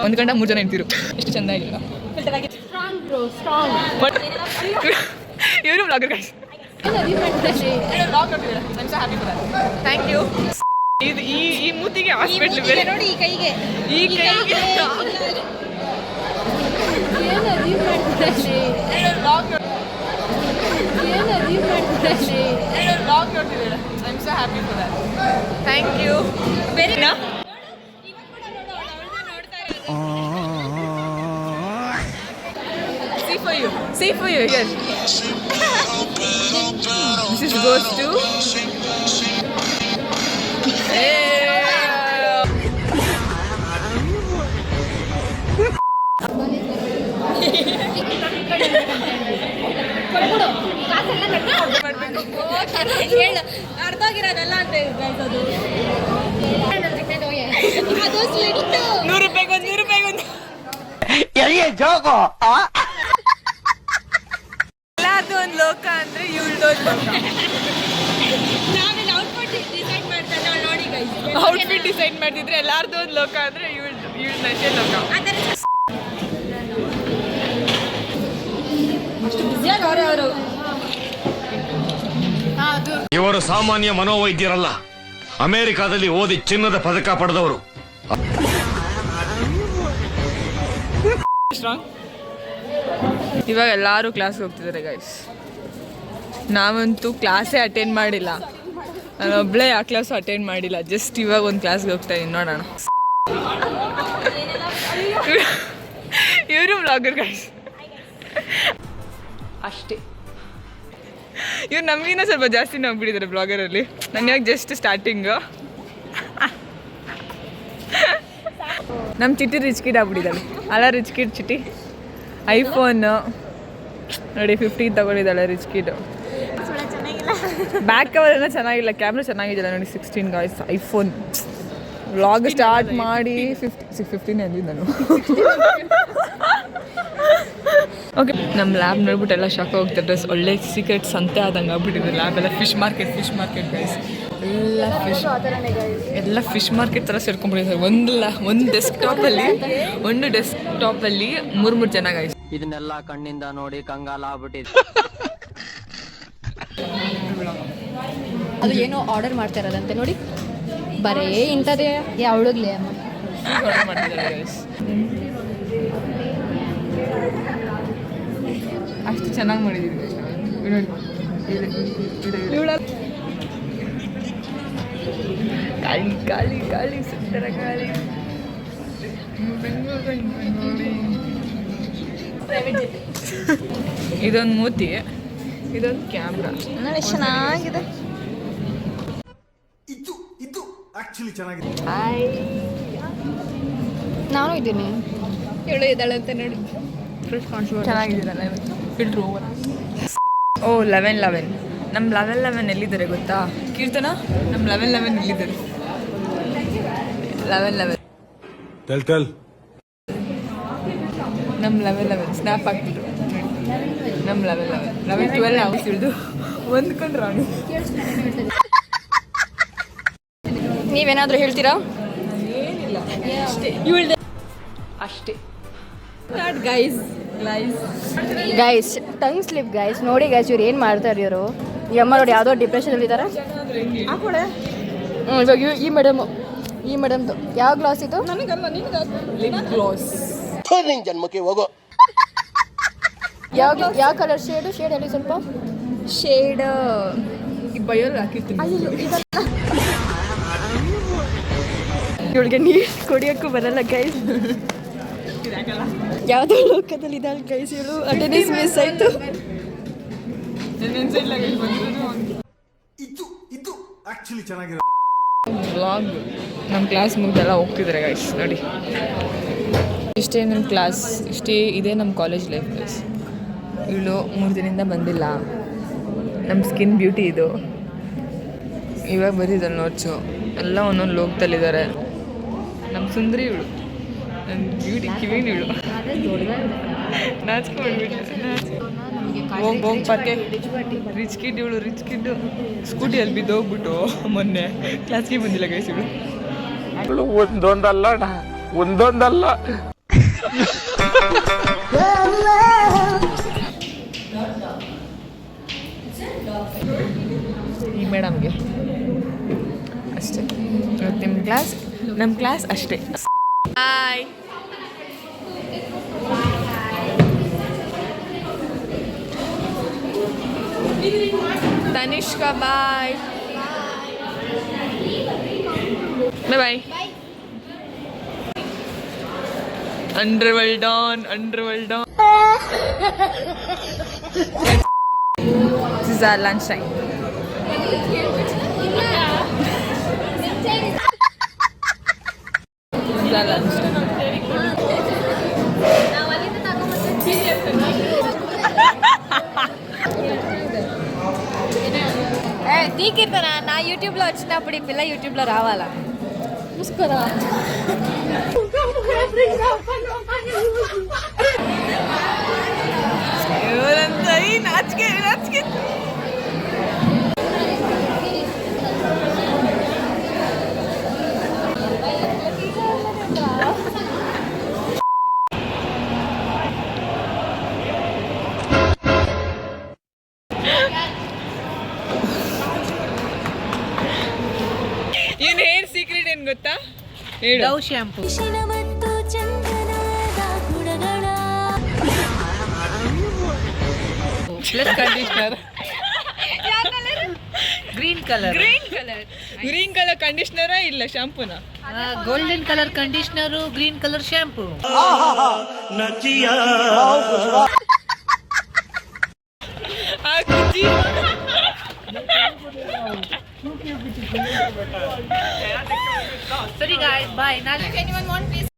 1 ಗಂಟೆ 3 ಜನ ಹೆಂಡ್ತಿರು ಎಷ್ಟು ಚಂದ ಇಲ್ಲ ಇವರು ಬ್ಲಾಗರ್ ಗೈಸ್ ಥ್ಯಾಂಕ್ ಯು ಇದು ಈ ಮೂತಿಗೆ ಹಾಸ್ಪಿಟ್ಲ್ ಬೇರೆ ನೋಡಿ ಈ ಕೈಗೆ thank you very See for you, yes. This is goes to. ಅರ್ಧ ಆಗಿರೋದಲ್ಲ ಅಂತ ಅದು 100 ರೂಪಾಯಿಗೊಂದು ಎಲ್ಲಾರ್ದು ಒಂದು ಲೋಕ ಅಂದ್ರೆ ಇವಳ್ದು ಒಂದು ಲೋಕ. ಔಟ್ಫಿಟ್ ಡಿಸೈಡ್ ಮಾಡ್ತಿದ್ರೆ ಎಲ್ಲಾರ್ದು ಒಂದು ಲೋಕ ಅಂದ್ರೆ ಇವಳ್ದಷ್ಟೇ ಲೋಕ. ಅಷ್ಟು ಬಿಸಿಯಾಗಿ ಅವರು ಇವರು ಸಾಮಾನ್ಯ ಮನೋವೈದ್ಯರಲ್ಲ, ಅಮೆರಿಕಾದಲ್ಲಿ ಓದಿ ಚಿನ್ನದ ಪದಕ ಪಡೆದವರು. ಇವಾಗ ಎಲ್ಲರೂ ಕ್ಲಾಸ್ಗೆ ಹೋಗ್ತಿದ್ದಾರೆ ಗೈಸ್. ನಾವಂತೂ ಕ್ಲಾಸೇ ಅಟೆಂಡ್ ಮಾಡಿಲ್ಲ, ನಾನು ಒಬ್ಬಳೇ ಆ ಕ್ಲಾಸು ಅಟೆಂಡ್ ಮಾಡಿಲ್ಲ. ಜಸ್ಟ್ ಇವಾಗ ಒಂದು ಕ್ಲಾಸ್ಗೆ ಹೋಗ್ತಾ ಇದ್ದೀನಿ, ನೋಡೋಣ. ಇವರು ಬ್ಲಾಗರ್ ಗೈಸ್ ಅಷ್ಟೇ. ಇವ್ರು ನಮಗಿನ್ನ ಸ್ವಲ್ಪ ಜಾಸ್ತಿನೇ ಹೋಗ್ಬಿಟ್ಟಿದ್ದಾರೆ ಬ್ಲಾಗರಲ್ಲಿ. ನಾನು ಇವಾಗ ಜಸ್ಟ್ ಸ್ಟಾರ್ಟಿಂಗು. ನಮ್ಮ ಚಿಟಿ ರಿಚ್ ಕಿಡ್ ಆಗ್ಬಿಟ್ಟಿದ್ದಾಳೆ ಅಲ್ಲ. ರಿಚ್ ಕಿಡ್ ಚಿಟಿ ಐಫೋನ್ ನೋಡಿ 15 ತಗೊಂಡಿದ್ದಾಳೆ ರಿಚ್ ಕಿಡ್. ಬ್ಯಾಕ್ ಕವರ್ ಏನೋ ಚೆನ್ನಾಗಿಲ್ಲ, ಕ್ಯಾಮ್ರಾ ಚೆನ್ನಾಗಿದ್ದಿಲ್ಲ ನೋಡಿ. 16 ಗಾಯ್ಸ್ ಐಫೋನ್. ವ್ಲಾಗ್ ಸ್ಟಾರ್ಟ್ ಮಾಡಿ 15 ಅಂದಿದ್ದು ನಾನು. ಓಕೆ, ನಮ್ಮ ಲ್ಯಾಬ್ ನೋಡ್ಬಿಟ್ಟು ಎಲ್ಲ ಶಾಕ್ ಹೋಗ್ತಾರೆ. ಡ್ರೆಸ್ ಒಳ್ಳೆ ಸೀಕ್ರೆಟ್ ಸಂತೆ ಆದಂಗೆ ಆಗ್ಬಿಟ್ಟಿದೆ ಲ್ಯಾಬ್ ಎಲ್ಲ. ಫಿಶ್ ಮಾರ್ಕೆಟ್ ಗೈಸ್, ಎಲ್ಲ ಫಿಶ್ ಮಾರ್ಕೆಟ್ ಥರ ಸೇರ್ಕೊಂಡ್ಬಿಟ್ಟಿದ್ದಾರೆ. ಒಂದು ಡೆಸ್ಕ್ಟಾಪಲ್ಲಿ 3 ಜನ ಗೈಸ್. ಇದನ್ನೆಲ್ಲ ಕಣ್ಣಿಂದ ನೋಡಿ ಕಂಗಾಲ ಆಗ್ಬಿಟ್ಟಿದೆ. ಅದು ಏನೋ ಆರ್ಡರ್ ಮಾಡ್ತಾ ಇರೋದಂತೆ ನೋಡಿ. ಬರೇ ಇಂಥದ್ದೇ ಅವಳಿಗ್ಲಿ ಅಮ್ಮ ಅಷ್ಟು ಚೆನ್ನಾಗಿ ಮಾಡಿದ್ದೀವಿ. ಗಾಳಿ ಸುಂದರ ಗಾಳಿ. ಇದೊಂದು ಮೂತಿ, ಇದೊಂದು ಕ್ಯಾಮ್ರಾ. ಚೆನ್ನಾಗಿದೆ. ನಾನು ಇದ್ದೀನಿ. ಇವಳು ಇದ್ದಾಳಂತೆ ನೋಡಿ. ಚೆನ್ನಾಗಿದ್ದೀರಲ್ಲ ಫಿಲ್ಟ್ರ್ ಓವರ್. ಓ 11 ನಮ್ಮ 11 ಎಲ್ಲಿದ್ದಾರೆ ಗೊತ್ತಾ ಕೀರ್ತನ? ನಮ್ಮ 11 ಎಲ್ಲಿದ್ದಾರೆ? 11 ನಮ್ಮ 11 ಸ್ನ್ಯಾಪ್ ಆಗ್ತಿದ್ರು. ನಮ್ಮ 11 ಹೌಸ್ ಹಿಡಿದು ಹೊಂದ್ಕೊಂಡ್ರು ಅವನು. ನೀವೇನಾದರೂ ಹೇಳ್ತೀರಾ? ಏನಿಲ್ಲ, ಇವಳ್ದೆ ಅಷ್ಟೇ. Guys tongue slip guys. ನೋಡಿ ಗೈಸ್, ಇವ್ರು ಏನು ಮಾಡ್ತಾರೆ ಇವರು. ಈ ಅಮ್ಮ ನೋಡಿ ಯಾವುದೋ ಡಿಪ್ರೆಷನಲ್ಲಿ ಇದ್ದಾರೆ. ಇವಾಗ ಈ ಮೇಡಮ್ದು ಯಾವ ಗ್ಲಾಸ್ ಇದು? ನಿನ್ ಜನ್ಮಕ್ಕೆ ಹೋಗೋ. ಯಾವ ಕಲರ್ ಶೇಡ್ ಅಲ್ಲಿ ಸ್ವಲ್ಪ ಶೇಡ್ ಬಯೋಲ್ ಹಾಕಿರ್ತೀನಿ. ಇವಳಿಗೆ ನೀರು ಕುಡಿಯೋಕ್ಕೂ ಬರಲ್ಲ ಗೈಸ್. ಯಾವುದೋ ಲೋಕದಲ್ಲಿ ಇದ್ದಾಳೆ ಗೈಸ್ ಇವಳು. ಅಟೆಂಡೆನ್ಸ್ ಮಿಸ್ ಆಯಿತು. ವ್ಲಾಗ್ ನಮ್ಮ ಕ್ಲಾಸ್ ಮುಗ್ದೆಲ್ಲ ಹೋಗ್ತಿದ್ದಾರೆ ಗೈಸ್. ನೋಡಿ ಇಷ್ಟೇ ನಮ್ಮ ಕ್ಲಾಸ್, ಇಷ್ಟೇ ಇದೆ ನಮ್ಮ ಕಾಲೇಜ್ ಲೈಫ್ ಗೈಸ್. ಇವಳು 3 ದಿನದಿಂದ ಬಂದಿಲ್ಲ. ನಮ್ಮ ಸ್ಕಿನ್ ಬ್ಯೂಟಿ ಇದು. ಇವಾಗ ಬರೀದಲ್ಲ ನೋಟ್ಸು ಎಲ್ಲ ಒಂದೊಂದು ಲೋಕದಲ್ಲಿದ್ದಾರೆ. ನಮ್ಮ ಸುಂದರಿ ಇವಳು, ನನ್ನ ಬ್ಯೂಟಿ ಕಿವಿನ ಇವಳು. ನಾಚ್ಕೊಂಡ್ಬಿಟ್ಟು ಹೋಗಿ ಪತ್ತೆ ರಿಚ್ ಕಿಡ್ ಇವಳು. ರಿಚ್ ಕಿಡ್ಡು ಸ್ಕೂಟಿಯಲ್ಲಿ ಬಿದ್ದೋಗ್ಬಿಟ್ಟು ಮೊನ್ನೆ ಕ್ಲಾಸ್ಗೆ ಬಂದಿಲ್ಲ ಗೈಸ್ ಇವಳು. ಒಂದೊಂದಲ್ಲ ಮೇಡಮ್ಗೆ ಅಷ್ಟೇ. ಇವತ್ತು ನಮ್ಮ ಕ್ಲಾಸ್ ಅಷ್ಟೇ. Hi Tanishka bye bye. Underworld on. This is our lunch time. This is our lunch time. నీకెంతనా నా యూట్యూబ్లో వచ్చినప్పుడు ఈ పిల్ల యూట్యూబ్లో రావాలా చూసుకోరా. ఎవరంతా నాచికే ಇವನ್ ಹೇರ್ ಸೀಕ್ರೆಟ್ ಏನ್ ಗೊತ್ತಾ? ಹೇಳು. Shampoo plus conditioner. Green colour green colour ಕಂಡೀಷನರ ಇಲ್ಲ ಶಾಂಪೂನ? Golden colour conditioner, green colour shampoo. Sorry guys, bye. Anyone want please?